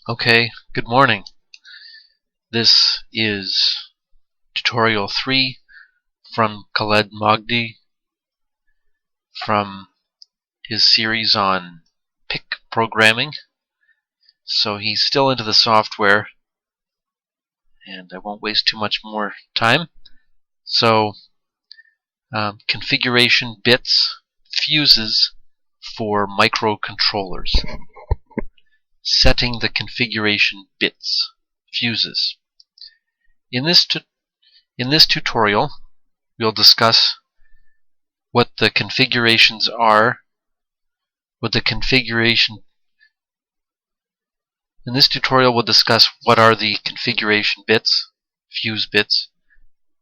Okay, good morning. This is tutorial 3 from Khaled Mogdi from his series on PIC programming. So he's still into the software, and I won't waste too much more time. So, configuration bits, fuses for microcontrollers. Setting the configuration bits, fuses. In this tutorial, we'll discuss what the configurations are, In this tutorial, we'll discuss what are the configuration bits, fuse bits,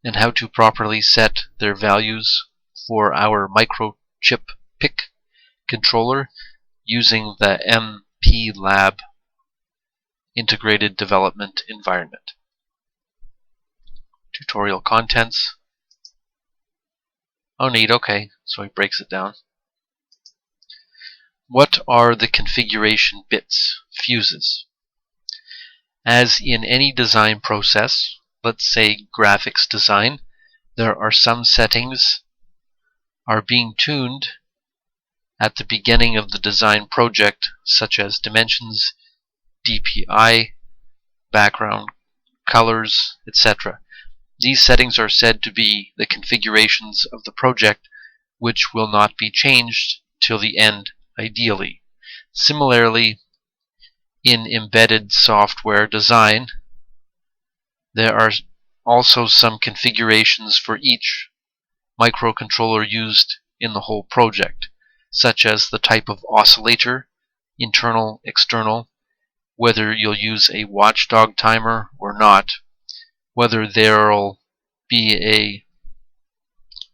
and how to properly set their values for our microchip PIC controller using the MP Lab integrated development environment. Tutorial contents. Oh, neat, okay, so he breaks it down. What are the configuration bits, fuses? As in any design process, let's say graphics design, there are some settings are being tuned at the beginning of the design project, such as dimensions, DPI, background, colors, etc. These settings are said to be the configurations of the project, which will not be changed till the end, ideally. Similarly, in embedded software design, there are also some configurations for each microcontroller used in the whole project, such as the type of oscillator, internal, external, whether you'll use a watchdog timer or not, whether there'll be a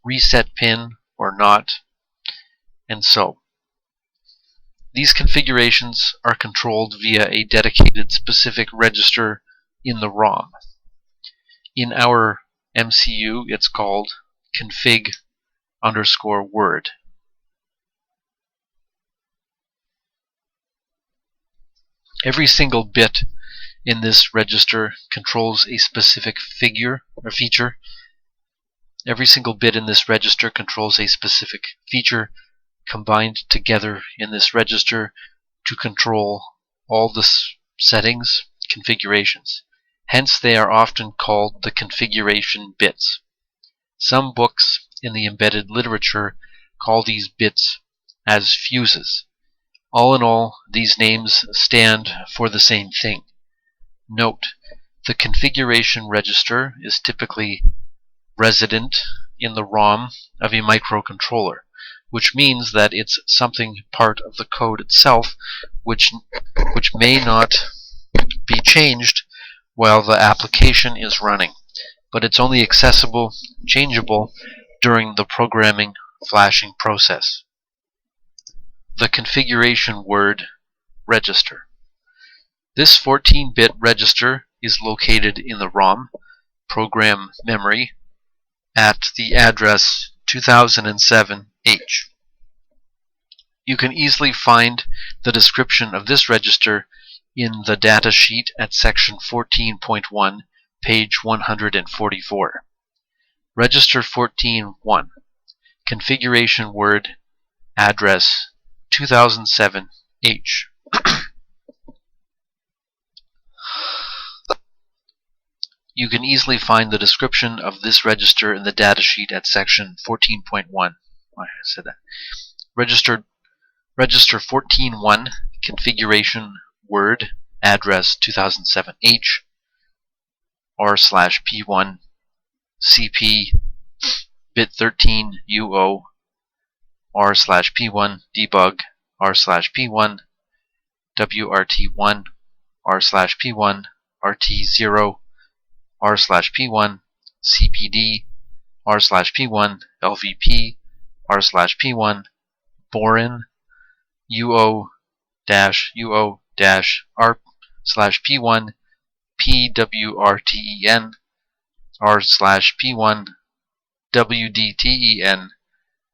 reset pin or not, and so. These configurations are controlled via a dedicated specific register in the ROM. In our MCU, it's called config_word. Every single bit in this register controls a specific feature. Every single bit in this register controls a specific feature combined together in this register to control all the settings, configurations. Hence, they are often called the configuration bits. Some books in the embedded literature call these bits as fuses. All in all, these names stand for the same thing. Note, the configuration register is typically resident in the ROM of a microcontroller, which means that it's something part of the code itself which may not be changed while the application is running, but it's only accessible, changeable during the programming flashing process. The configuration word register. This 14-bit register is located in the ROM program memory at the address 2007H. You can easily find the description of this register in the datasheet at section 14.1, page 144. Register 14.1, configuration word address 2007H. You can easily find the description of this register in the datasheet at section 14.1. I said that. Register 14.1, configuration word address 2007H r/p1 cp bit 13 UO r/p1 debug r/p1 wrt1 r/p1 rt0 r/p1 cpd r/p1 lvp r/p1 borin uo-r/p1 pwrten r/p1 wdten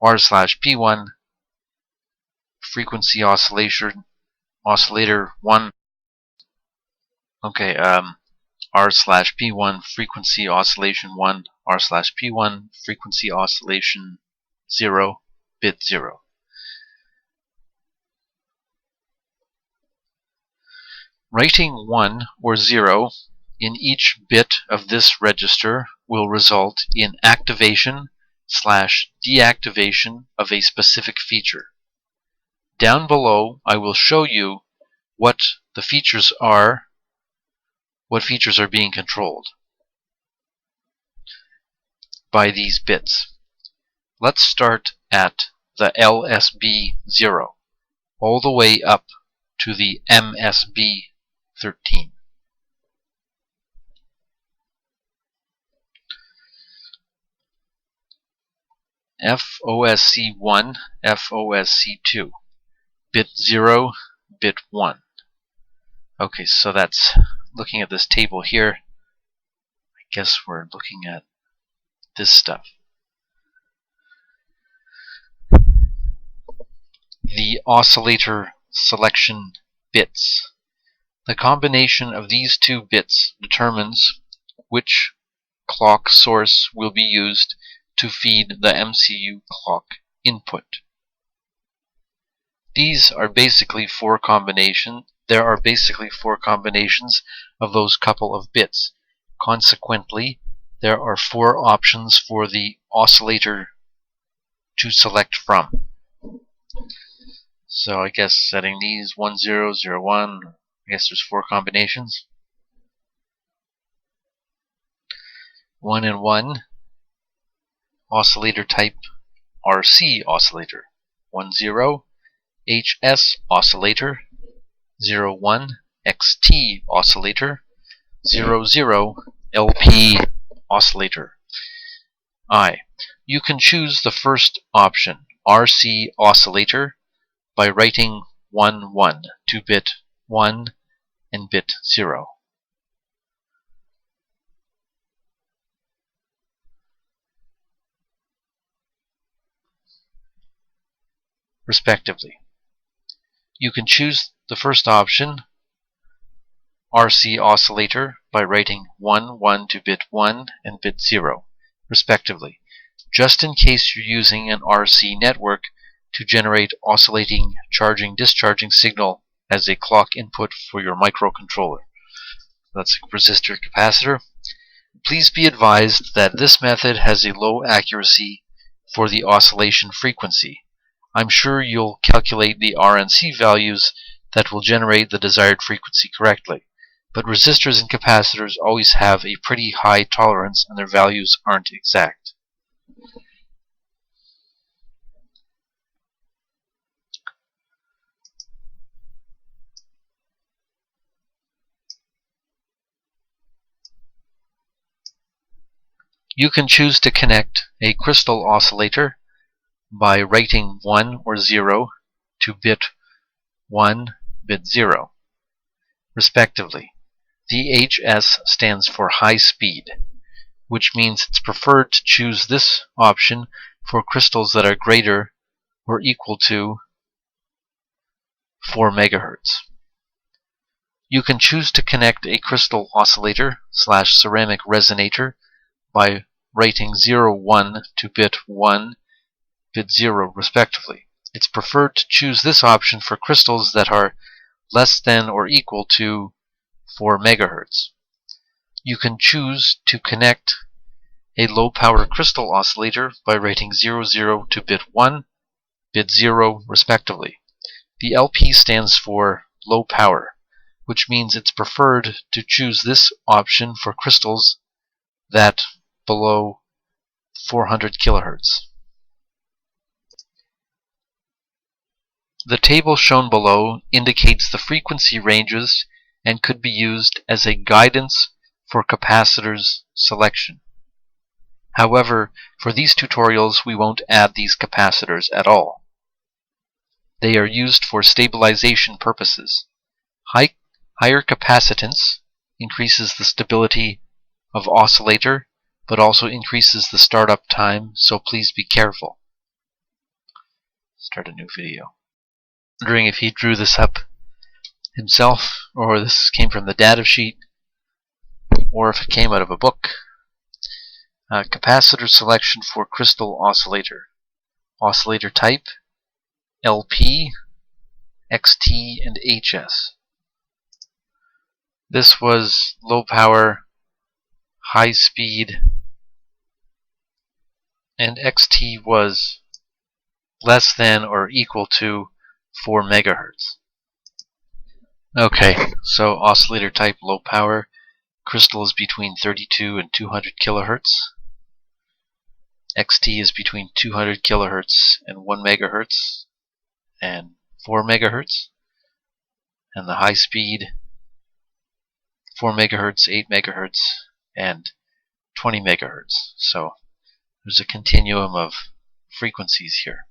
r/p1 frequency oscillator 1 Okay, R/P1 frequency oscillation 1, R/P1 frequency oscillation 0, bit 0. Writing 1 or 0 in each bit of this register will result in activation/deactivation of a specific feature. Down below, I will show you what the features are, what features are being controlled by these bits. Let's start at the LSB 0 all the way up to the MSB 13. FOSC1, FOSC2, bit 0, bit 1. Okay, so that's looking at this table here. I guess we're looking at this stuff. The oscillator selection bits. The combination of these two bits determines which clock source will be used to feed the MCU clock input. These are basically four combinations. There are basically four combinations of those couple of bits. Consequently, there are four options for the oscillator to select from. So I guess setting these 1 0 0 1, I guess there's four combinations. 1 and 1, oscillator type RC oscillator. 1 0, HS oscillator. 0 1, XT oscillator. 0 0, LP oscillator. You can choose the first option, RC oscillator, by writing 1 1 to bit 1 and bit 0. Respectively. You can choose the first option, RC oscillator, by writing 1 1 to bit 1 and bit 0, respectively, just in case you're using an RC network to generate oscillating charging-discharging signal as a clock input for your microcontroller. That's a resistor capacitor. Please be advised that this method has a low accuracy for the oscillation frequency. I'm sure you'll calculate the RNC values that will generate the desired frequency correctly, but resistors and capacitors always have a pretty high tolerance and their values aren't exact. You can choose to connect a crystal oscillator by writing 1 or 0 to bit 1, bit 0, respectively. The HS stands for high speed, which means it's preferred to choose this option for crystals that are greater or equal to 4 MHz. You can choose to connect a crystal oscillator / ceramic resonator by writing 0 1 to bit 1, bit 0, respectively. It's preferred to choose this option for crystals that are less than or equal to 4 MHz. You can choose to connect a low-power crystal oscillator by writing 0 0 to bit 1, bit 0, respectively. The LP stands for low power, which means it's preferred to choose this option for crystals that below 400 kHz. The table shown below indicates the frequency ranges and could be used as a guidance for capacitors selection. However, for these tutorials we won't add these capacitors at all. They are used for stabilization purposes. Higher capacitance increases the stability of oscillator, but also increases the startup time, so please be careful. Start a new video. Wondering if he drew this up himself, or this came from the data sheet, or if it came out of a book. Capacitor selection for crystal oscillator. Oscillator type, LP, XT, and HS. This was low power, high speed, and XT was less than or equal to 4 megahertz. Okay, so oscillator type low power, crystal is between 32 and 200 kilohertz. XT is between 200 kilohertz and 1 megahertz and 4 megahertz. And the high speed, 4 megahertz, 8 megahertz, and 20 megahertz. So there's a continuum of frequencies here.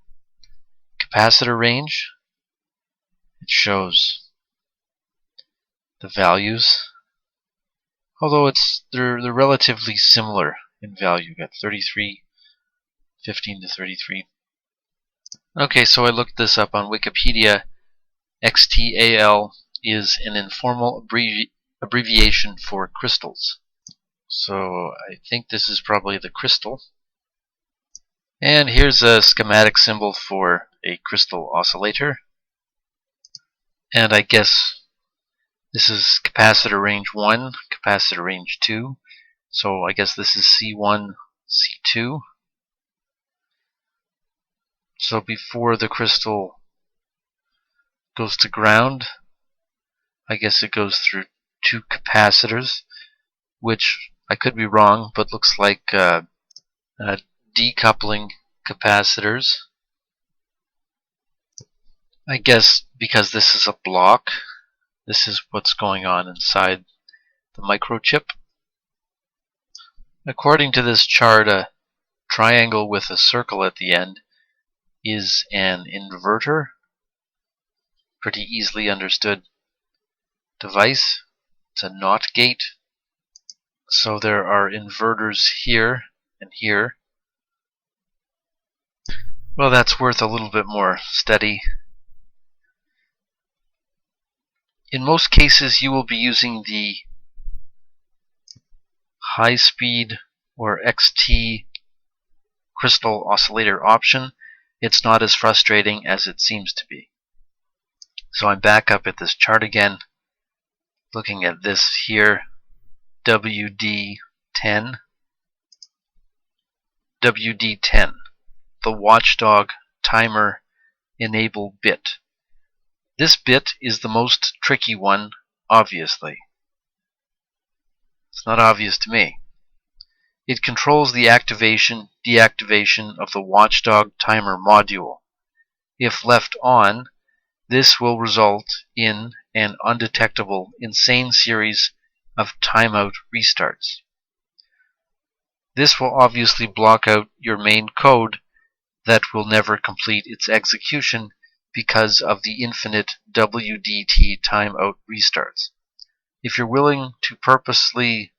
Capacitor range, it shows the values, although they're relatively similar in value. You got 33, 15 to 33. Okay, so I looked this up on Wikipedia. XTAL is an informal abbreviation for crystals. So I think this is probably the crystal. And here's a schematic symbol for a crystal oscillator. And I guess this is capacitor range 1, capacitor range 2. So I guess this is C1, C2. So before the crystal goes to ground, I guess it goes through 2 capacitors, which I could be wrong, but looks like decoupling capacitors. I guess because this is a block, this is what's going on inside the microchip. According to this chart, a triangle with a circle at the end is an inverter. Pretty easily understood device. It's a NOT gate. So there are inverters here and here. Well, that's worth a little bit more study. In most cases, you will be using the high speed or XT crystal oscillator option. It's not as frustrating as it seems to be. So I'm back up at this chart again, looking at this here, WD10. WD10, the watchdog timer enable bit. This bit is the most tricky one, obviously. It's not obvious to me. It controls the activation, deactivation of the watchdog timer module. If left on, this will result in an undetectable insane series of timeout restarts. This will obviously block out your main code that will never complete its execution because of the infinite WDT timeout restarts. If you're willing to purposely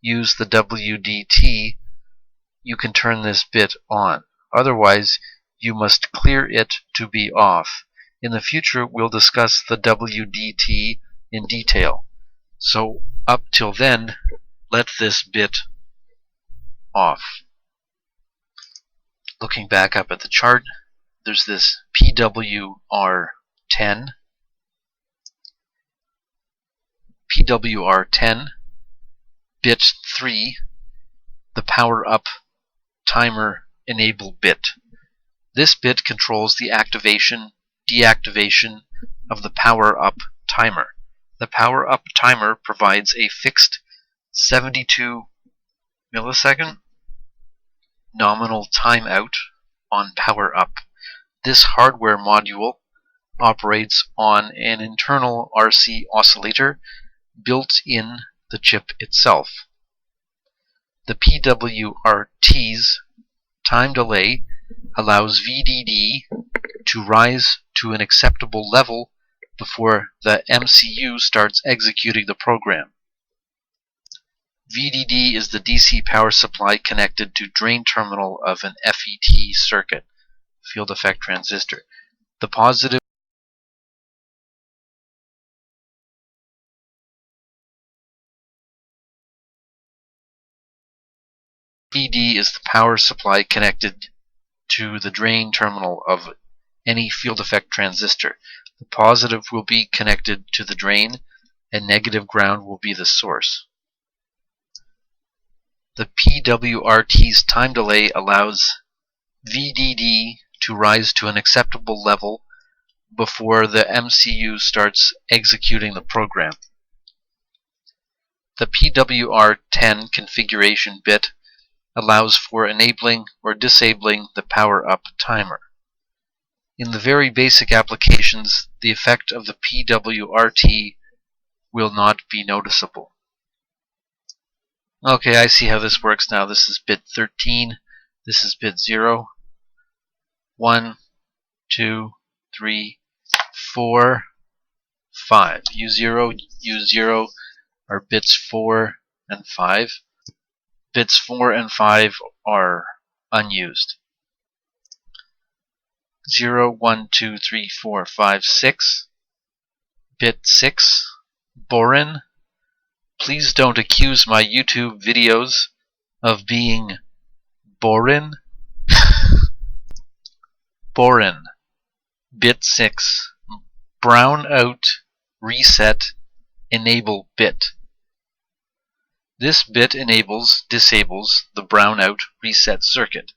use the WDT, you can turn this bit on. Otherwise, you must clear it to be off. In the future, we'll discuss the WDT in detail. So up till then, let this bit off. Looking back up at the chart, there's this PWR10. PWR10, bit 3, the power up timer enable bit. This bit controls the activation, deactivation of the power up timer. The power up timer provides a fixed 72 millisecond nominal timeout on power up. This hardware module operates on an internal RC oscillator built in the chip itself. The PWRT's time delay allows VDD to rise to an acceptable level before the MCU starts executing the program. VDD is the DC power supply connected to drain terminal of an FET circuit, field effect transistor. The positive VD is the power supply connected to the drain terminal of any field effect transistor. The positive will be connected to the drain, and negative ground will be the source. The PWRT's time delay allows VDD to rise to an acceptable level before the MCU starts executing the program. The PWR10 configuration bit allows for enabling or disabling the power-up timer. In the very basic applications, the effect of the PWRT will not be noticeable. Okay, I see how this works now. This is bit 13. This is bit 0. 1, 2, 3, 4, 5. U0, U0 are bits 4 and 5. Bits 4 and 5 are unused. 0, 1, 2, 3, 4, 5, 6. Bit 6, borin. Please don't accuse my YouTube videos of being borin. Borin. Bit 6, brown out, reset, enable bit. This bit disables the brownout reset circuit.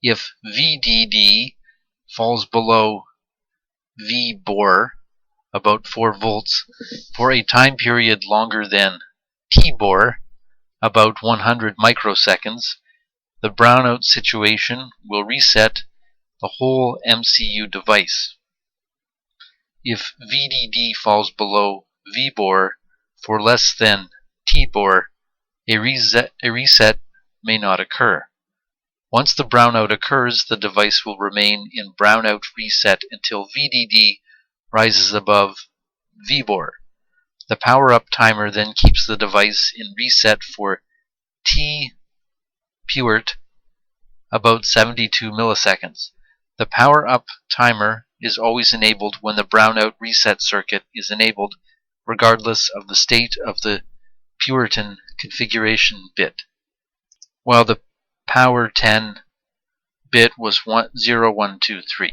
If VDD falls below VBOR, about 4 volts, for a time period longer than TBOR, about 100 microseconds, the brownout situation will reset the whole MCU device. If VDD falls below VBOR for less than TBOR, a reset may not occur. Once the brownout occurs, the device will remain in brownout reset until VDD rises above VBOR. The power-up timer then keeps the device in reset for TPURT about 72 milliseconds. The power-up timer is always enabled when the brownout reset circuit is enabled, regardless of the state of the Puritan configuration bit, while the power 10 bit was 0, 1, 2, 3.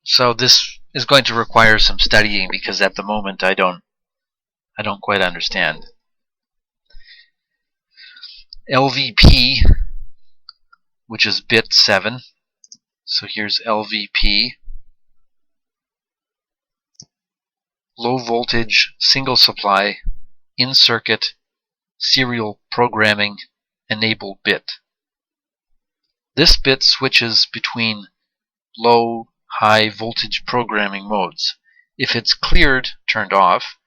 So this is going to require some studying because at the moment I don't quite understand. LVP, which is bit 7. So here's LVP. Low voltage single supply in circuit serial programming enable bit. This bit switches between low, high voltage programming modes. If it's cleared, turned off,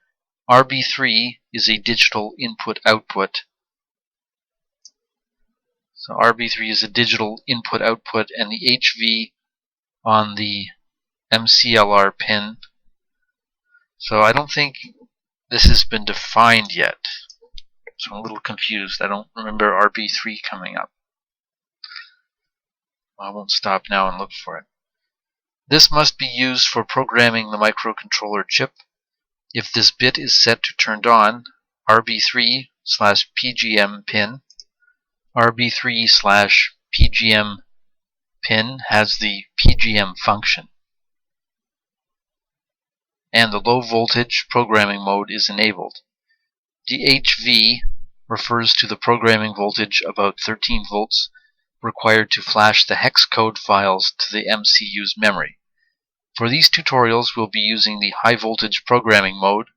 RB3 is a digital input-output. So RB3 is a digital input-output, and the HV on the MCLR pin. So I don't think this has been defined yet. So I'm a little confused. I don't remember RB3 coming up. I won't stop now and look for it. This must be used for programming the microcontroller chip. If this bit is set to turned on, RB3/PGM pin, RB3/PGM pin has the PGM function, and the low voltage programming mode is enabled. The HV refers to the programming voltage about 13 volts required to flash the hex code files to the MCU's memory. For these tutorials, we'll be using the high voltage programming mode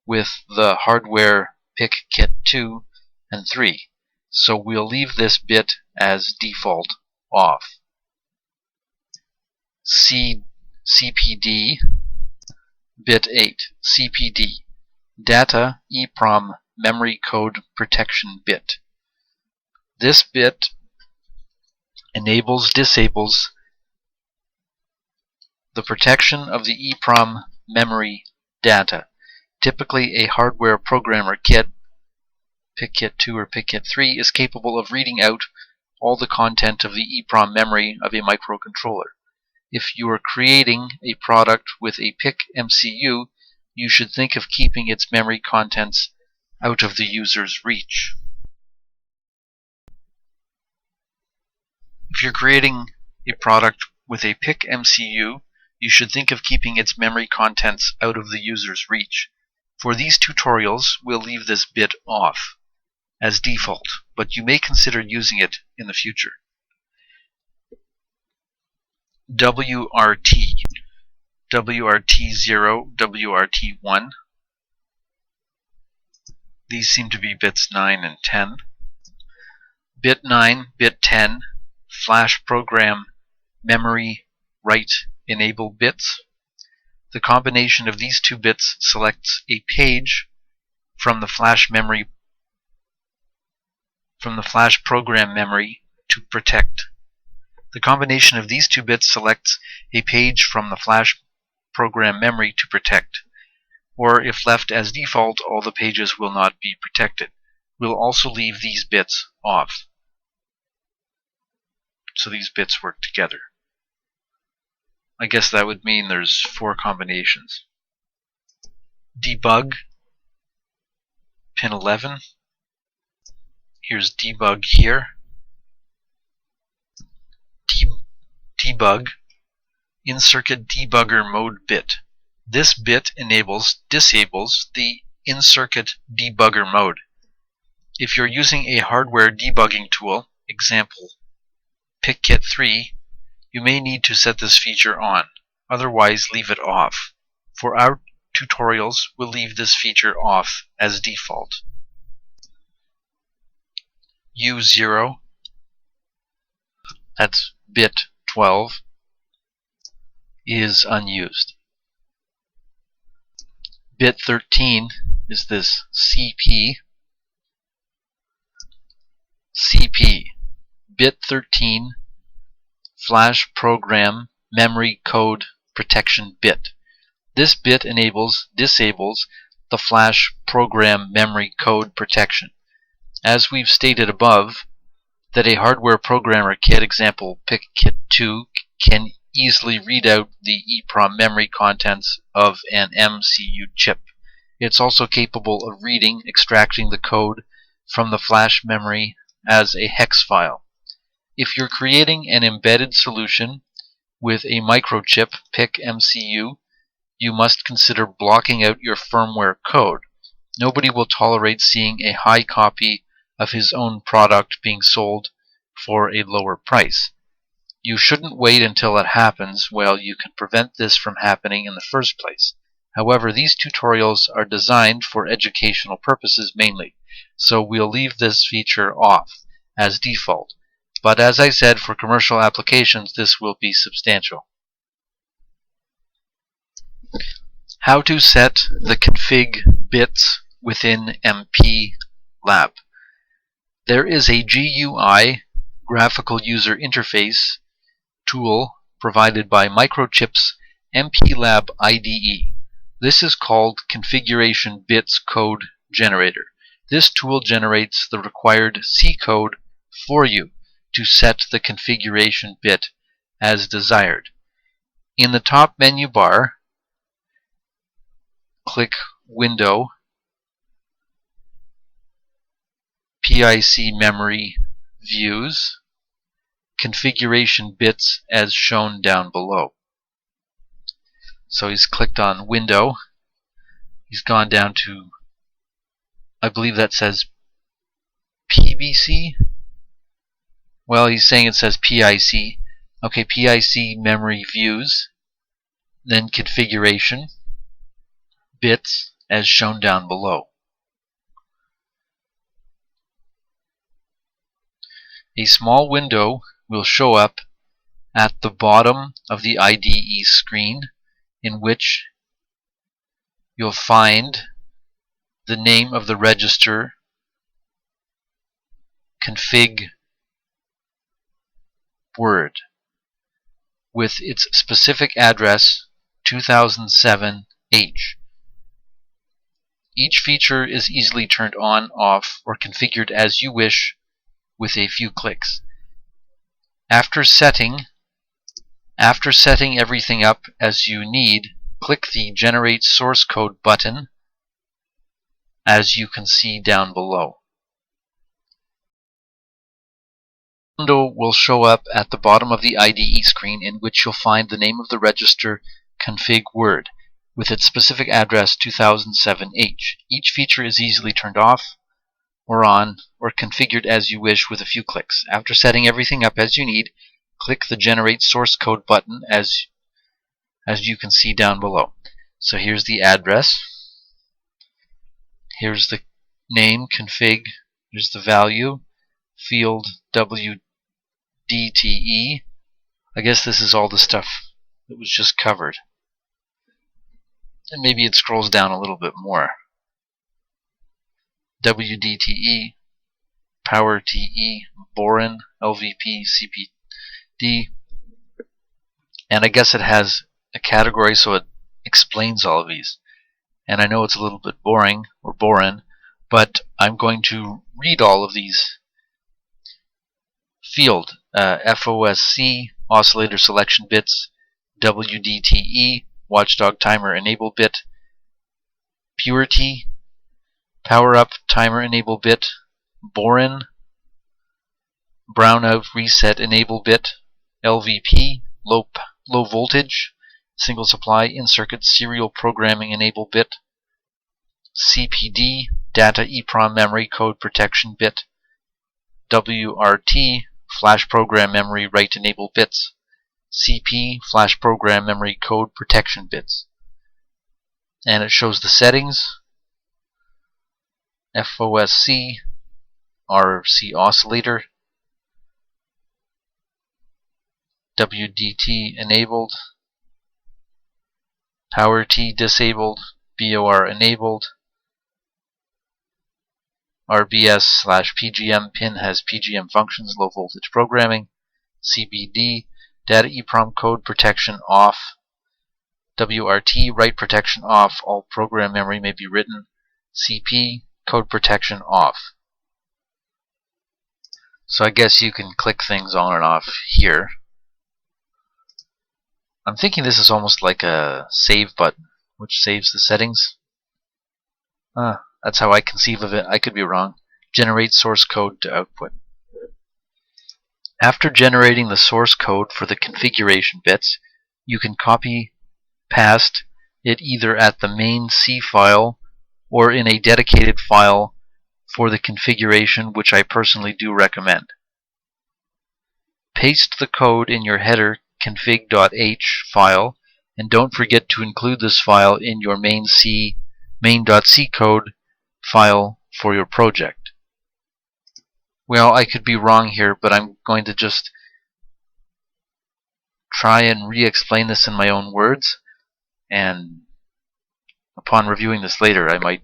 with the hardware PIC kit 2 and 3. So we'll leave this bit as default off. CPD bit 8, CPD, data EEPROM memory code protection bit. This bit disables the protection of the EEPROM memory data. Typically, a hardware programmer kit, PIC kit 2 or PIC kit 3, is capable of reading out all the content of the EEPROM memory of a microcontroller. If you are creating a product with a PIC MCU, you should think of keeping its memory contents out of the user's reach. If you're creating a product with a PIC MCU, you should think of keeping its memory contents out of the user's reach. For these tutorials, we'll leave this bit off as default, but you may consider using it in the future. WRT, WRT0, WRT1. These seem to be bits 9 and 10. Bit 9, bit 10, flash program memory write enable bits. The combination of these two bits selects a page from the flash program memory to protect. The combination of these two bits selects a page from the flash program memory to protect, or if left as default, all the pages will not be protected. We'll also leave these bits off, so these bits work together. I guess that would mean there's 4 combinations. Debug, pin 11. Here's debug here. Debug, in-circuit debugger mode bit. This bit disables the in-circuit debugger mode. If you're using a hardware debugging tool, example PIC-Kit3, you may need to set this feature on. Otherwise, leave it off. For our tutorials, we'll leave this feature off as default. U0, that's bit 12, is unused. Bit 13 is this CP. Bit 13, flash program memory code protection bit. This bit disables the flash program memory code protection. As we've stated above, that a hardware programmer kit, example PIC-Kit2, can easily read out the EEPROM memory contents of an MCU chip. It's also capable of extracting the code from the flash memory as a hex file. If you're creating an embedded solution with a microchip PIC MCU, you must consider blocking out your firmware code. Nobody will tolerate seeing a high copy of his own product being sold for a lower price. You shouldn't wait until it happens. Well, you can prevent this from happening in the first place. However, these tutorials are designed for educational purposes mainly, so we'll leave this feature off as default. But as I said, for commercial applications, this will be substantial. How to set the config bits within MPLab. There is a GUI, graphical user interface, tool provided by Microchip's MPLab IDE. This is called Configuration Bits Code Generator. This tool generates the required C code for you to set the configuration bit as desired. In the top menu bar, click Window, PIC Memory Views, Configuration Bits as shown down below. So he's clicked on Window. He's gone down to, I believe that says PBC. Well, he's saying it says PIC. Okay, PIC Memory Views, then Configuration Bits as shown down below. A small window will show up at the bottom of the IDE screen, in which you'll find the name of the register, config word, with its specific address 2007H. Each feature is easily turned on, off, or configured as you wish with a few clicks. After setting everything up as you need, click the Generate Source Code button, as you can see down below. Window will show up at the bottom of the IDE screen, in which you'll find the name of the register config word with its specific address 2007H. Each feature is easily turned off or on or configured as you wish with a few clicks. After setting everything up as you need, click the Generate Source Code button as you can see down below. So here's the address, here's the name config, here's the value, field WDTE. I guess this is all the stuff that was just covered. And maybe it scrolls down a little bit more. WDTE, power TE, boron, LVP, CPD. And I guess it has a category, so it explains all of these. And I know it's a little bit boring, or boring, but I'm going to read all of these. Field, FOSC, oscillator selection bits, WDTE, watchdog timer enable bit, purity, power up timer enable bit, boron, brownout reset enable bit, LVP, low voltage, single supply in-circuit serial programming enable bit, CPD, data EEPROM memory code protection bit, WRT, flash program memory write enable bits, CP, flash program memory code protection bits. And it shows the settings, FOSC, RC oscillator, WDT enabled, power T disabled, BOR enabled, RBS/PGM pin has PGM functions, low voltage programming, CBD, data EEPROM code protection off, WRT, write protection off, all program memory may be written, CP, code protection off. So I guess you can click things on and off here. I'm thinking this is almost like a save button, which saves the settings. That's how I conceive of it. I could be wrong. Generate source code to output. After generating the source code for the configuration bits, you can copy past it either at the main C file or in a dedicated file for the configuration, which I personally do recommend. Paste the code in your header config.h file, and don't forget to include this file in your main.c code file for your project. Well, I could be wrong here, but I'm going to just try and re-explain this in my own words, and upon reviewing this later I might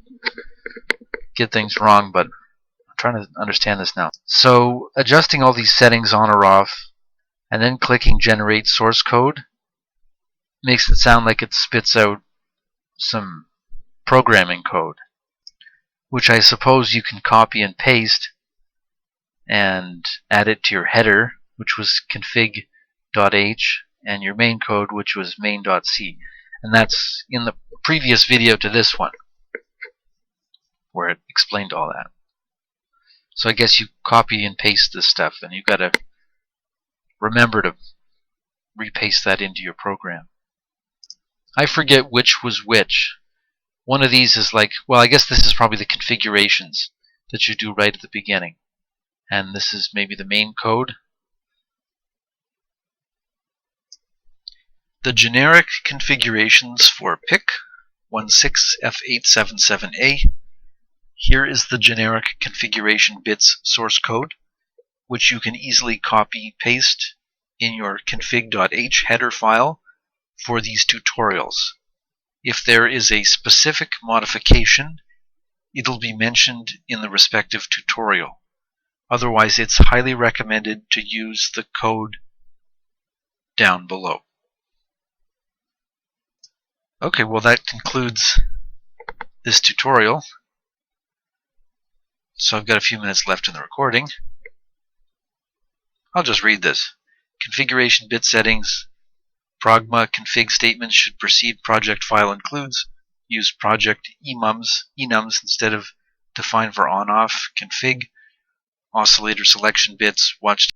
get things wrong, but I'm trying to understand this now. So adjusting all these settings on or off and then clicking generate source code makes it sound like it spits out some programming code, which I suppose you can copy and paste and add it to your header, which was config.h, and your main code, which was main.c. And that's in the previous video to this one, where it explained all that. So I guess you copy and paste this stuff, and you've got to remember to repaste that into your program. I forget which was which. One of these is like, well, I guess this is probably the configurations that you do right at the beginning. And this is maybe the main code. The generic configurations for PIC 16F877A. Here is the generic configuration bits source code, which you can easily copy-paste in your config.h header file for these tutorials. If there is a specific modification, it'll be mentioned in the respective tutorial. Otherwise, it's highly recommended to use the code down below. Okay, well that concludes this tutorial. So I've got a few minutes left in the recording. I'll just read this. Configuration bit settings. Progma config statements should proceed project file includes. Use project enums instead of define for on-off config. Oscillator selection bits. Watch